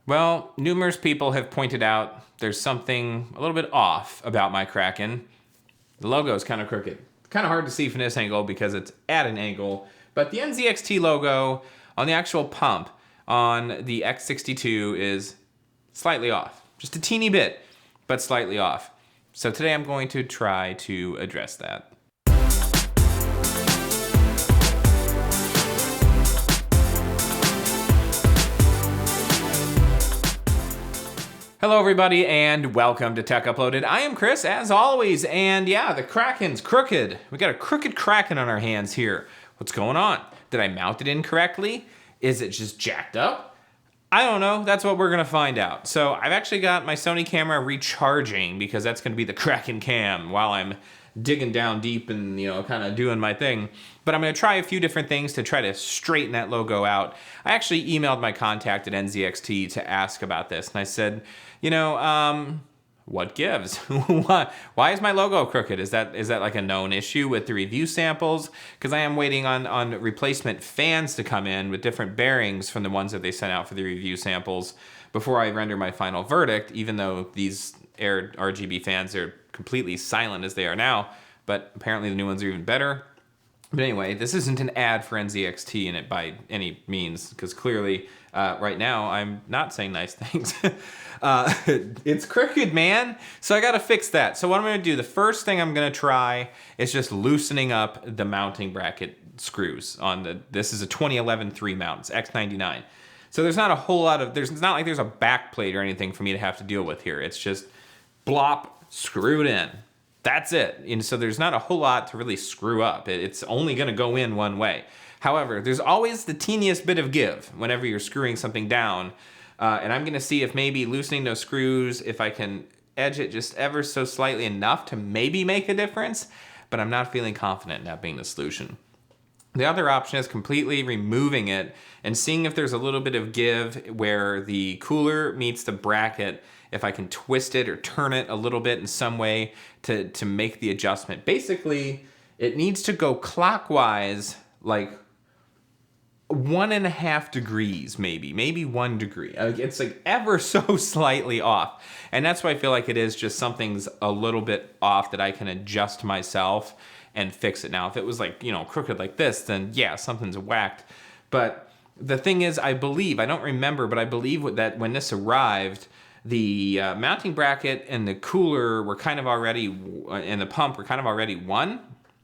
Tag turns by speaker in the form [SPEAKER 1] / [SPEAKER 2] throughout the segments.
[SPEAKER 1] Well, numerous people have pointed out there's something a little bit off about my Kraken. The logo is kind of crooked. It's kind of hard to see from this angle because it's at an angle, but the NZXT logo on the actual pump on the X62 is slightly off. Just a teeny bit, but slightly off. So today I'm going to try to address that. Hello everybody and welcome to Tech Uploaded. I am Chris as always, and yeah, the Kraken's crooked. We got a crooked Kraken on our hands here. What's going on? Did I mount it incorrectly? Is it just jacked up? I don't know. That's what we're gonna find out. So I've actually got my Sony camera recharging because that's gonna be the Kraken cam while I'm digging down deep and, kind of doing my thing. But I'm gonna try a few different things to try to straighten that logo out. I actually emailed my contact at NZXT to ask about this, and I said, what gives? Why is my logo crooked? Is that like a known issue with the review samples? Because I am waiting on replacement fans to come in with different bearings from the ones that they sent out for the review samples before I render my final verdict, even though these aired RGB fans are completely silent as they are now, but apparently the new ones are even better. But anyway, this isn't an ad for NZXT in it by any means, because clearly right now I'm not saying nice things. It's crooked, man. So I gotta fix that. So what I'm gonna do, the first thing I'm gonna try is just loosening up the mounting bracket screws on this is a 2011 3 mount, it's X99. So there's not a whole lot of, it's not like there's a back plate or anything for me to have to deal with here. It's just blop, screw it in. That's it. And so there's not a whole lot to really screw up. It's only gonna go in one way. However, there's always the teeniest bit of give whenever you're screwing something down. And I'm gonna see if maybe loosening those screws, if I can edge it just ever so slightly enough to maybe make a difference, but I'm not feeling confident in that being the solution. The other option is completely removing it and seeing if there's a little bit of give where the cooler meets the bracket, if I can twist it or turn it a little bit in some way to make the adjustment. Basically, it needs to go clockwise, like 1.5 degrees, maybe 1 degree. It's like ever so slightly off. And that's why I feel like it is just something's a little bit off that I can adjust myself and fix it. Now, if it was like, crooked like this, then yeah, something's whacked. But the thing is, I don't remember, but I believe that when this arrived, the mounting bracket and the cooler were kind of already, and the pump were kind of already one.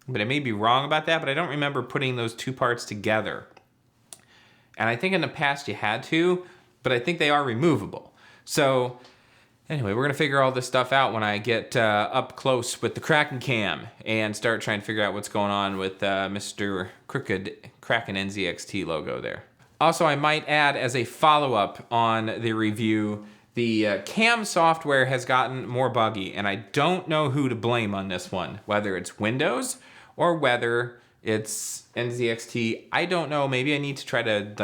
[SPEAKER 1] But I may be wrong about that, but I don't remember putting those two parts together. And I think in the past you had to, but I think they are removable. So anyway, we're gonna figure all this stuff out when I get up close with the Kraken cam and start trying to figure out what's going on with Mr. Crooked Kraken NZXT logo there. Also, I might add as a follow-up on the review, the cam software has gotten more buggy, and I don't know who to blame on this one, whether it's Windows or whether it's NZXT. I don't know, maybe I need to try to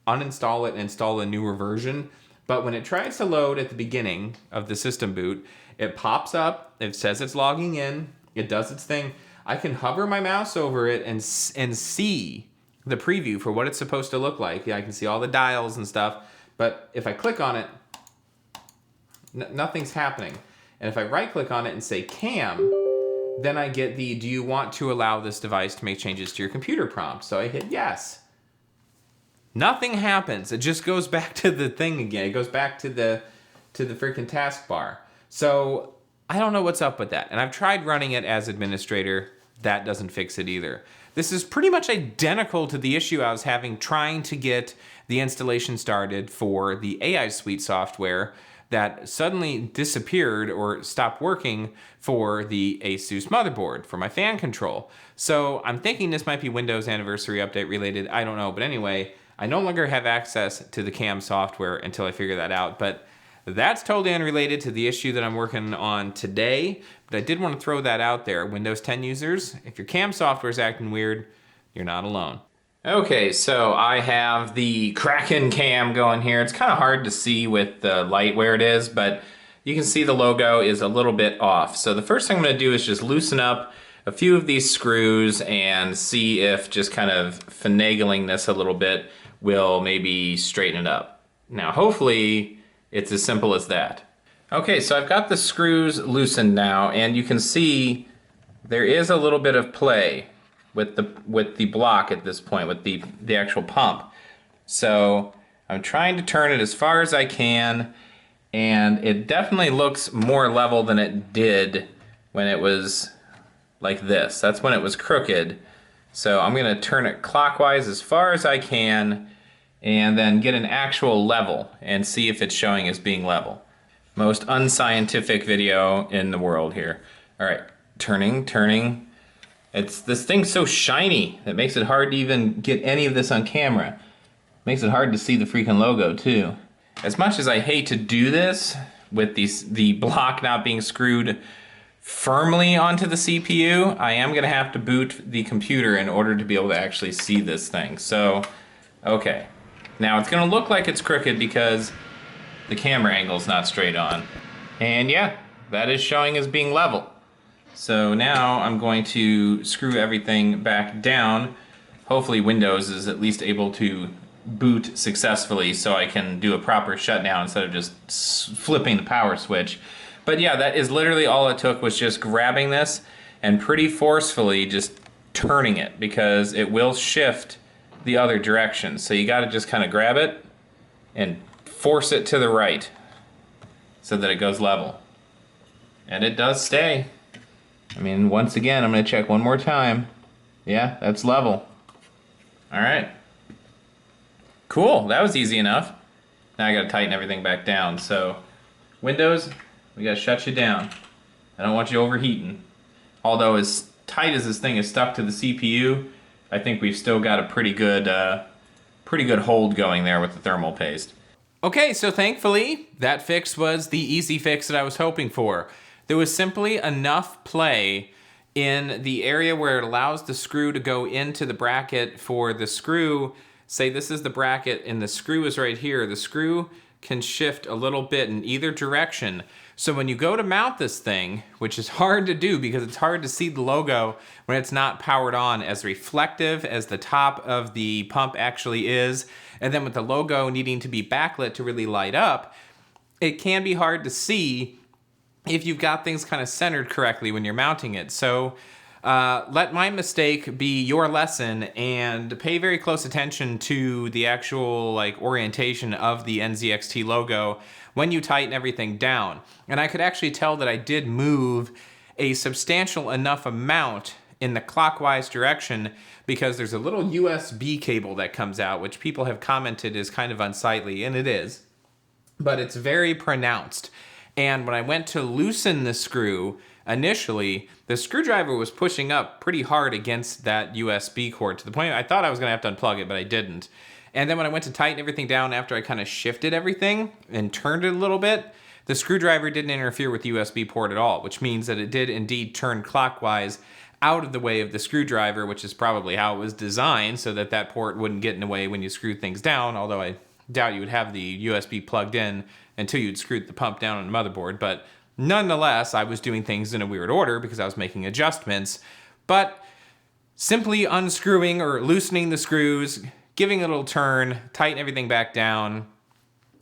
[SPEAKER 1] uninstall it and install a newer version. But when it tries to load at the beginning of the system boot, it pops up, it says it's logging in, it does its thing. I can hover my mouse over it and see the preview for what it's supposed to look like. Yeah, I can see all the dials and stuff, but if I click on it, nothing's happening. And if I right click on it and say cam, then I get the, do you want to allow this device to make changes to your computer prompt? So I hit yes. Nothing happens. It just goes back to the thing again. It goes back to the freaking taskbar. So I don't know what's up with that. And I've tried running it as administrator. That doesn't fix it either. This is pretty much identical to the issue I was having trying to get the installation started for the AI Suite software that suddenly disappeared or stopped working for the Asus motherboard for my fan control. So I'm thinking this might be Windows anniversary update related. I don't know. But anyway, I no longer have access to the cam software until I figure that out, but that's totally unrelated to the issue that I'm working on today, but I did want to throw that out there. Windows 10 users, if your cam software is acting weird, you're not alone. Okay, so I have the Kraken cam going here. It's kind of hard to see with the light where it is, but you can see the logo is a little bit off. So the first thing I'm gonna do is just loosen up a few of these screws and see if just kind of finagling this a little bit will maybe straighten it up. Now, hopefully It's as simple as that. Okay, so I've got the screws loosened now, and you can see there is a little bit of play with the block at this point, with the actual pump. So I'm trying to turn it as far as I can, and it definitely looks more level than it did when it was like this. That's when it was crooked. So I'm gonna turn it clockwise as far as I can, and then get an actual level and see if it's showing as being level. Most unscientific video in the world here. All right, turning. This thing's so shiny that makes it hard to even get any of this on camera. Makes it hard to see the freaking logo too. As much as I hate to do this with the block not being screwed firmly onto the CPU, I am gonna have to boot the computer in order to be able to actually see this thing. So, okay. Now it's gonna look like it's crooked because the camera angle's not straight on. And yeah, that is showing as being level. So now I'm going to screw everything back down. Hopefully Windows is at least able to boot successfully so I can do a proper shutdown instead of just flipping the power switch. But yeah, that is literally all it took, was just grabbing this and pretty forcefully just turning it, because it will shift the other direction. So you gotta just kind of grab it and force it to the right so that it goes level. And it does stay. I mean, once again, I'm gonna check one more time. Yeah, that's level. All right. Cool, that was easy enough. Now I gotta tighten everything back down. So, Windows, we gotta shut you down. I don't want you overheating. Although as tight as this thing is stuck to the CPU, I think we've still got a pretty good hold going there with the thermal paste. Okay, so thankfully, that fix was the easy fix that I was hoping for. There was simply enough play in the area where it allows the screw to go into the bracket for the screw. Say this is the bracket and the screw is right here. The screw can shift a little bit in either direction. So when you go to mount this thing, which is hard to do because it's hard to see the logo when it's not powered on, as reflective as the top of the pump actually is, and then with the logo needing to be backlit to really light up, it can be hard to see if you've got things kind of centered correctly when you're mounting it. So let my mistake be your lesson and pay very close attention to the actual orientation of the NZXT logo when you tighten everything down. And I could actually tell that I did move a substantial enough amount in the clockwise direction, because there's a little USB cable that comes out, which people have commented is kind of unsightly, and it is, but it's very pronounced. And when I went to loosen the screw, initially, the screwdriver was pushing up pretty hard against that USB cord to the point I thought I was gonna have to unplug it, but I didn't. And then when I went to tighten everything down after I kind of shifted everything and turned it a little bit, the screwdriver didn't interfere with the USB port at all, which means that it did indeed turn clockwise out of the way of the screwdriver, which is probably how it was designed, so that that port wouldn't get in the way when you screwed things down, although I doubt you would have the USB plugged in until you'd screwed the pump down on the motherboard. But nonetheless, I was doing things in a weird order because I was making adjustments. But simply unscrewing or loosening the screws, giving it a little turn, tighten everything back down,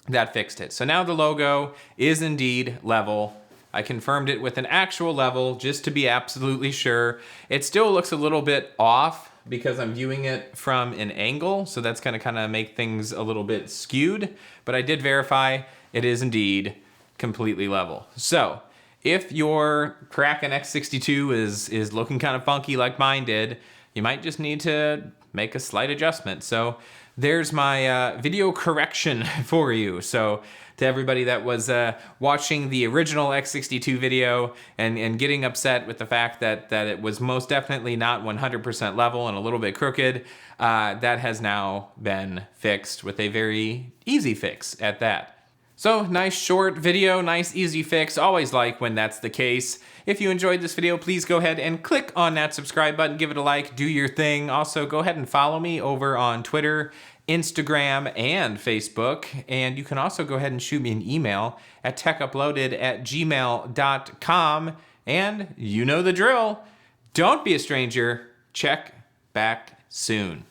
[SPEAKER 1] that fixed it. So now the logo is indeed level. I confirmed it with an actual level just to be absolutely sure. It still looks a little bit off because I'm viewing it from an angle, so that's gonna kind of make things a little bit skewed, but I did verify it is indeed completely level. So if your Kraken X62 is looking kind of funky like mine did, you might just need to make a slight adjustment. So there's my video correction for you. So to everybody that was watching the original X62 video and getting upset with the fact that it was most definitely not 100% level and a little bit crooked, that has now been fixed with a very easy fix at that. So nice short video, nice easy fix. Always like when that's the case. If you enjoyed this video, please go ahead and click on that subscribe button, give it a like, do your thing. Also, go ahead and follow me over on Twitter, Instagram, and Facebook. And you can also go ahead and shoot me an email at techuploaded@gmail.com. And you know the drill. Don't be a stranger. Check back soon.